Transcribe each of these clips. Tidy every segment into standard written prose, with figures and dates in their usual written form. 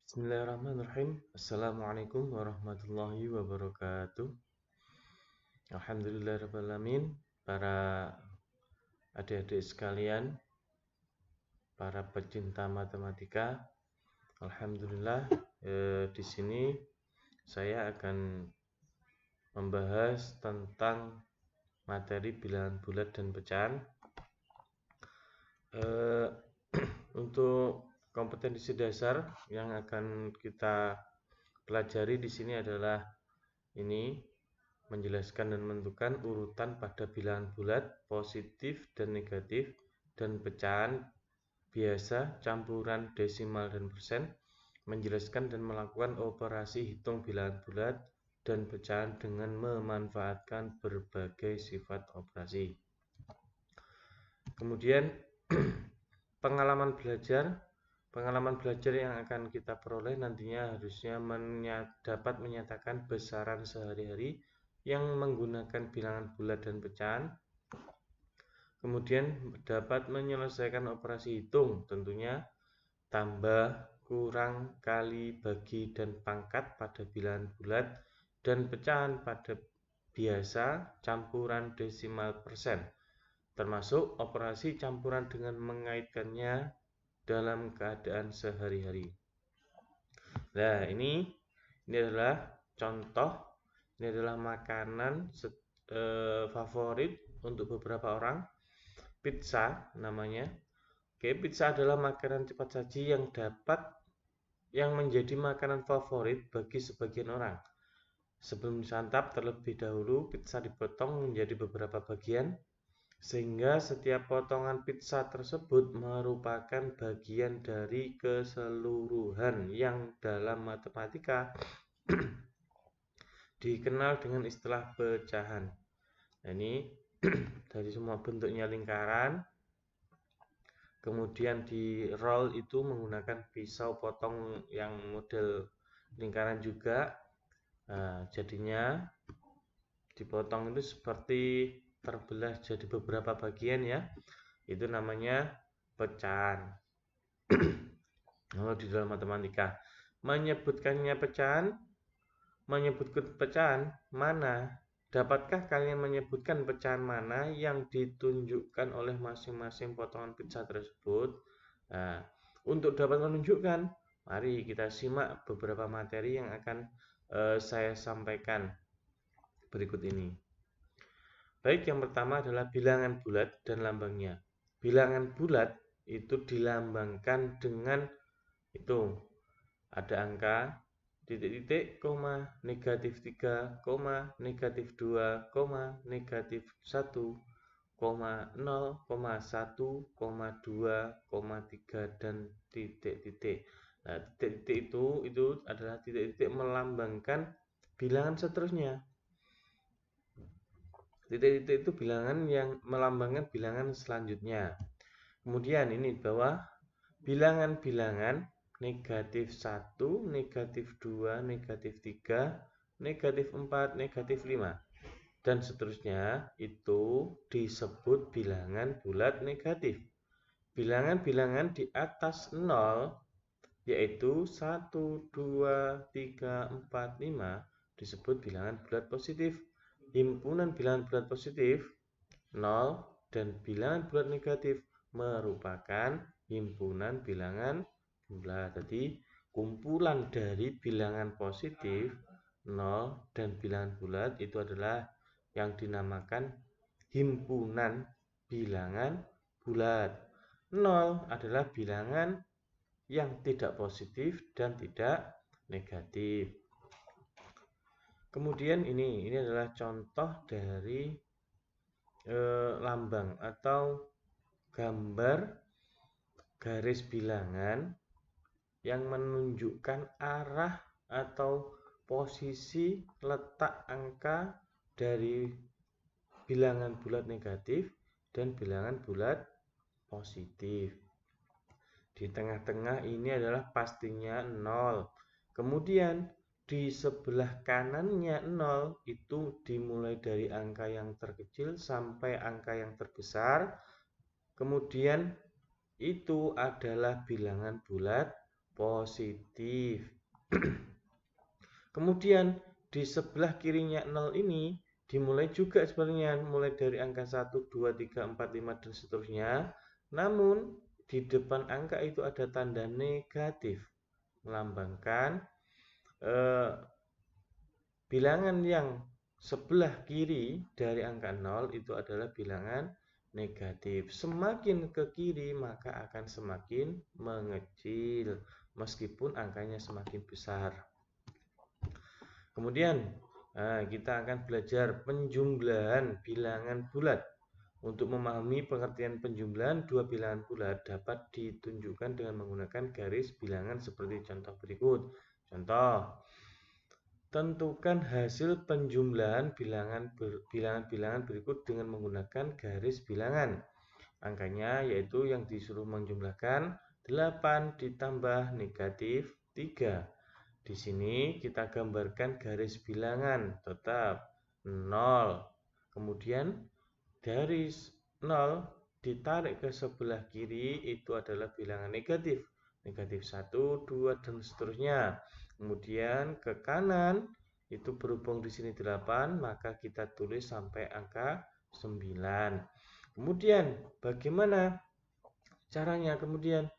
Bismillahirrahmanirrahim. Assalamualaikum warahmatullahi wabarakatuh. Alhamdulillahirrahmanirrahim. Para adik-adik sekalian, para pecinta matematika, alhamdulillah di sini saya akan membahas tentang materi bilangan bulat dan pecahan. Untuk kompetensi dasar yang akan kita pelajari di sini adalah ini menjelaskan dan menentukan urutan pada bilangan bulat, positif dan negatif, dan pecahan biasa, campuran, desimal dan persen, menjelaskan dan melakukan operasi hitung bilangan bulat dan pecahan dengan memanfaatkan berbagai sifat operasi. Kemudian pengalaman belajar yang akan kita peroleh nantinya harusnya dapat menyatakan besaran sehari-hari yang menggunakan bilangan bulat dan pecahan. Kemudian dapat menyelesaikan operasi hitung, tentunya tambah, kurang, kali, bagi, dan pangkat pada bilangan bulat dan pecahan pada biasa, campuran, desimal, persen, termasuk operasi campuran dengan mengaitkannya dalam keadaan sehari-hari. Nah, ini adalah contoh, ini adalah makanan favorit untuk beberapa orang, pizza namanya. Oke, pizza adalah makanan cepat saji yang menjadi makanan favorit bagi sebagian orang. Sebelum disantap terlebih dahulu, pizza dipotong menjadi beberapa bagian, sehingga setiap potongan pizza tersebut merupakan bagian dari keseluruhan yang dalam matematika dikenal dengan istilah pecahan. Nah, ini dari semua bentuknya lingkaran, kemudian di roll itu menggunakan pisau potong yang model lingkaran juga. Nah, jadinya dipotong itu seperti terbelah jadi beberapa bagian ya, itu namanya pecahan. Kalau di dalam matematika menyebutkan pecahan mana? Dapatkah kalian menyebutkan pecahan mana yang ditunjukkan oleh masing-masing potongan pizza tersebut? Nah, untuk dapat menunjukkan, mari kita simak beberapa materi yang akan saya sampaikan berikut ini. Baik, yang pertama adalah bilangan bulat dan lambangnya. Bilangan bulat itu dilambangkan dengan itu ada angka titik-titik, koma, negatif 3, koma, negatif 2, koma, negatif 1, koma, 0, koma, 1, koma, 2, koma, 3, dan titik-titik. Nah, titik-titik itu adalah titik-titik melambangkan bilangan seterusnya. Titik-titik itu bilangan yang melambangkan bilangan selanjutnya. Kemudian ini di bawah bilangan-bilangan negatif 1, negatif 2, negatif 3, negatif 4, negatif 5, dan seterusnya itu disebut bilangan bulat negatif. Bilangan-bilangan di atas 0 yaitu 1, 2, 3, 4, 5 disebut bilangan bulat positif. Himpunan bilangan bulat positif 0 dan bilangan bulat negatif merupakan himpunan bilangan bulat. Jadi kumpulan dari bilangan positif 0 dan bilangan bulat itu adalah yang dinamakan himpunan bilangan bulat. 0 adalah bilangan yang tidak positif dan tidak negatif. Kemudian ini adalah contoh dari lambang atau gambar garis bilangan yang menunjukkan arah atau posisi letak angka dari bilangan bulat negatif dan bilangan bulat positif. Di tengah-tengah ini adalah pastinya 0. Kemudian di sebelah kanannya 0 itu dimulai dari angka yang terkecil sampai angka yang terbesar. Kemudian itu adalah bilangan bulat positif. Kemudian di sebelah kirinya 0 ini dimulai juga sebenarnya mulai dari angka 1, 2, 3, 4, 5 dan seterusnya. Namun di depan angka itu ada tanda negatif, melambangkan bilangan yang sebelah kiri dari angka 0 itu adalah bilangan negatif. Semakin ke kiri maka akan semakin mengecil meskipun angkanya semakin besar. Kemudian kita akan belajar penjumlahan bilangan bulat. Untuk memahami pengertian penjumlahan dua bilangan bulat dapat ditunjukkan dengan menggunakan garis bilangan seperti contoh berikut. Contoh, tentukan hasil penjumlahan bilangan-bilangan berikut dengan menggunakan garis bilangan. Angkanya yaitu yang disuruh menjumlahkan 8 ditambah negatif 3. Di sini kita gambarkan garis bilangan tetap 0. Kemudian dari 0 ditarik ke sebelah kiri itu adalah bilangan negatif. Negatif 1, 2 dan seterusnya. Kemudian ke kanan itu berhubung di sini 8, maka kita tulis sampai angka 9. Kemudian bagaimana caranya? Kemudian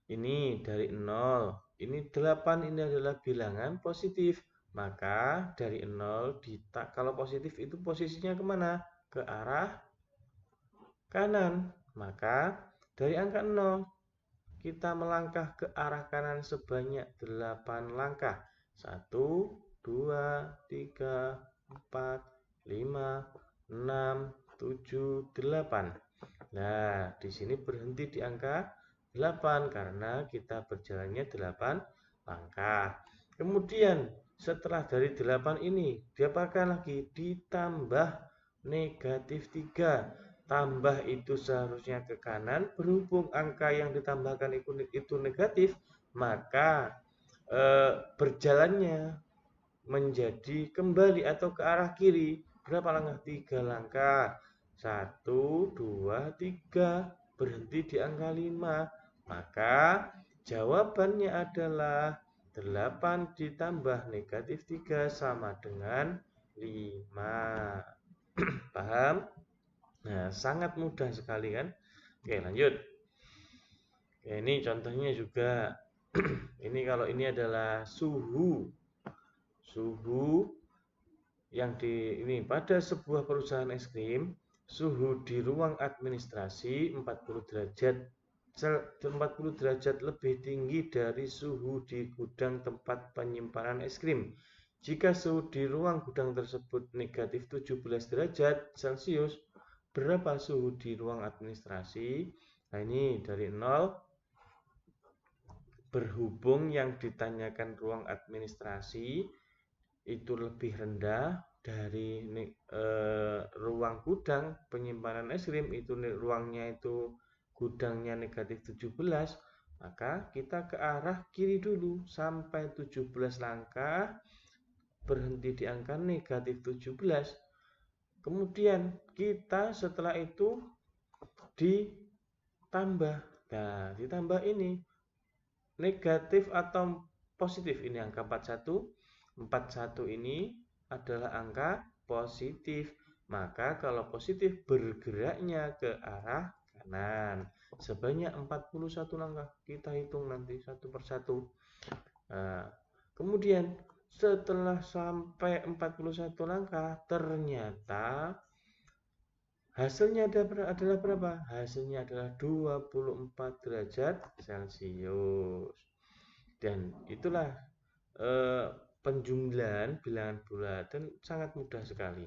ini dari 0, ini 8 ini adalah bilangan positif. Maka dari 0 kalau positif itu posisinya kemana? Ke arah kanan. Maka dari angka 0 kita melangkah ke arah kanan sebanyak 8 langkah. 1, 2, 3, 4, 5, 6, 7, 8. Nah, di sini berhenti di angka 8 karena kita berjalannya 8 langkah. Kemudian setelah dari 8 ini diapakan lagi? Ditambah negatif 3. Tambah itu seharusnya ke kanan, berhubung angka yang ditambahkan itu negatif, maka berjalannya menjadi kembali atau ke arah kiri. Berapa langkah? 3 langkah. 1, 2, 3. Berhenti di angka 5. Maka jawabannya adalah 8 ditambah negatif 3 sama dengan 5. Paham? Nah, sangat mudah sekali kan? Oke, lanjut. Oke, ini contohnya juga. Ini kalau ini adalah suhu yang ini pada sebuah perusahaan es krim, suhu di ruang administrasi 40 derajat lebih tinggi dari suhu di gudang tempat penyimpanan es krim. Jika suhu di ruang gudang tersebut negatif 17 derajat Celcius, berapa suhu di ruang administrasi? Nah, ini dari 0, berhubung yang ditanyakan ruang administrasi itu lebih rendah dari ruang gudang penyimpanan es krim, itu ruangnya itu gudangnya negatif 17, maka kita ke arah kiri dulu sampai 17 langkah, berhenti di angka negatif 17. Kemudian kita setelah itu ditambah. Nah, ditambah ini negatif atau positif, ini angka 41. 41 ini adalah angka positif. Maka kalau positif bergeraknya ke arah kanan. Sebanyak 41 langkah. Kita hitung nanti satu persatu. Nah, kemudian setelah sampai 41 langkah, ternyata hasilnya adalah berapa? Hasilnya adalah 24 derajat Celcius. Dan itulah penjumlahan bilangan bulat dan sangat mudah sekali.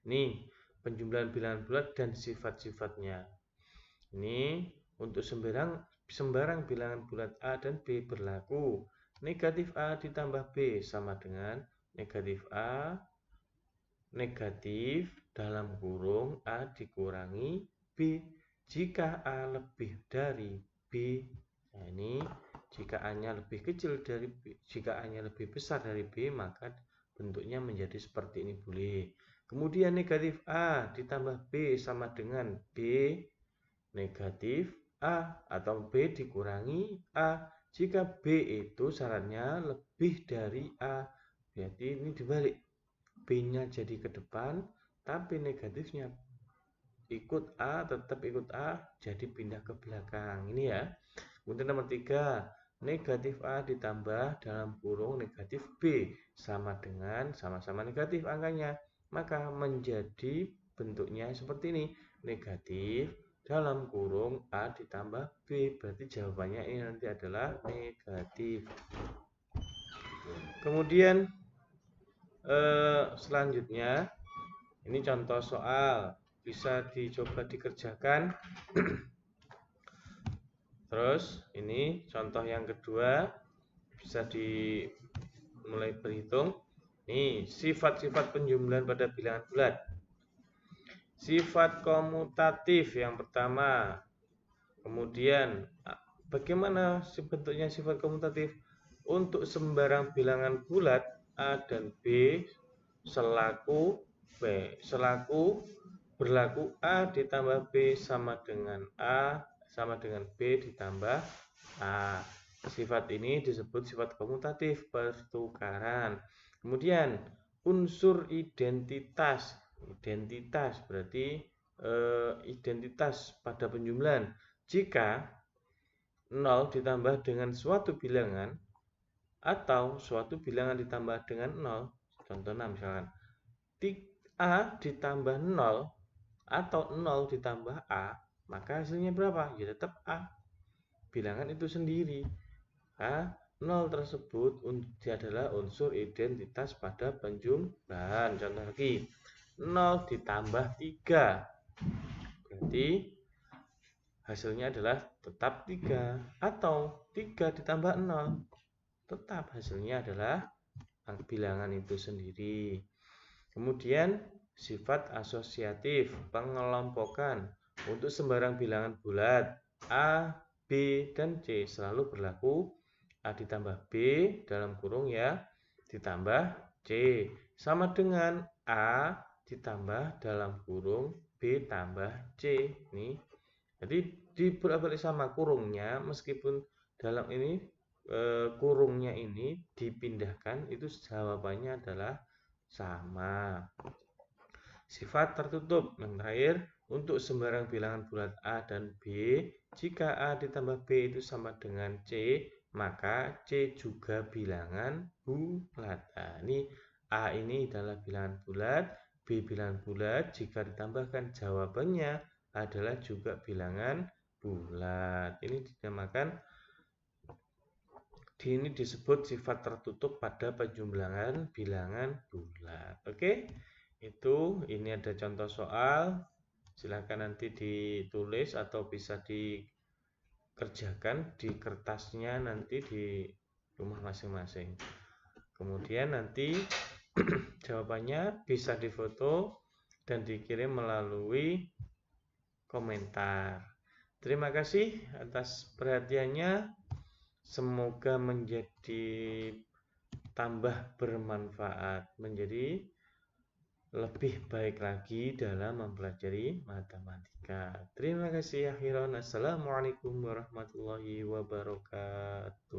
Ini penjumlahan bilangan bulat dan sifat-sifatnya. Ini untuk sembarang bilangan bulat A dan B berlaku. Negatif A ditambah B sama dengan negatif A negatif dalam kurung A dikurangi B. Jika A lebih dari B, nah ini jika A-nya lebih kecil dari B, jika A-nya lebih besar dari B, maka bentuknya menjadi seperti ini boleh. Kemudian negatif A ditambah B sama dengan B negatif A atau B dikurangi A. Jika B itu syaratnya lebih dari A, berarti ini dibalik. B-nya jadi ke depan, tapi negatifnya ikut A, tetap ikut A, jadi pindah ke belakang. Ini ya. Kemudian nomor 3, negatif A ditambah dalam kurung negatif B sama dengan sama-sama negatif angkanya. Maka menjadi bentuknya seperti ini. Negatif dalam kurung A ditambah B. Berarti jawabannya ini nanti adalah negatif. Kemudian selanjutnya, ini contoh soal. Bisa dicoba dikerjakan. Terus ini contoh yang kedua, bisa dimulai berhitung. Ini sifat-sifat penjumlahan pada bilangan bulat. Sifat komutatif yang pertama. Kemudian bagaimana bentuknya sifat komutatif? Untuk sembarang bilangan bulat A dan B selaku berlaku A ditambah B sama dengan A sama dengan B ditambah A. Sifat ini disebut sifat komutatif, pertukaran. Kemudian unsur identitas. Identitas berarti identitas pada penjumlahan. Jika 0 ditambah dengan suatu bilangan atau suatu bilangan ditambah dengan 0, contohnya misalkan A ditambah 0 atau 0 ditambah A, maka hasilnya berapa? Ya tetap A. Bilangan itu sendiri. 0 tersebut adalah unsur identitas pada penjumlahan. Contoh lagi, 0 ditambah 3. Berarti hasilnya adalah tetap 3. Atau 3 ditambah 0. Tetap hasilnya adalah bilangan itu sendiri. Kemudian sifat asosiatif, pengelompokan. Untuk sembarang bilangan bulat A, B, dan C selalu berlaku A ditambah B dalam kurung ya ditambah C sama dengan A ditambah dalam kurung B tambah C. Nih, jadi dibolak-balik sama kurungnya, meskipun dalam ini kurungnya ini dipindahkan, itu jawabannya adalah sama. Sifat tertutup yang terakhir, untuk sembarang bilangan bulat A dan B, jika A ditambah B itu sama dengan C, maka C juga bilangan bulat. Nah, ini A ini adalah bilangan bulat, B bilangan bulat, jika ditambahkan jawabannya adalah juga bilangan bulat. Ini dinamakan, ini disebut sifat tertutup pada penjumlahan bilangan bulat. Oke, ini ada contoh soal. Silahkan nanti ditulis atau bisa dikerjakan di kertasnya nanti di rumah masing-masing. Kemudian nanti jawabannya bisa difoto dan dikirim melalui komentar. Terima kasih atas perhatiannya. Semoga menjadi tambah bermanfaat, menjadi lebih baik lagi dalam mempelajari matematika. Terima kasih akhiran. Assalamualaikum warahmatullahi wabarakatuh.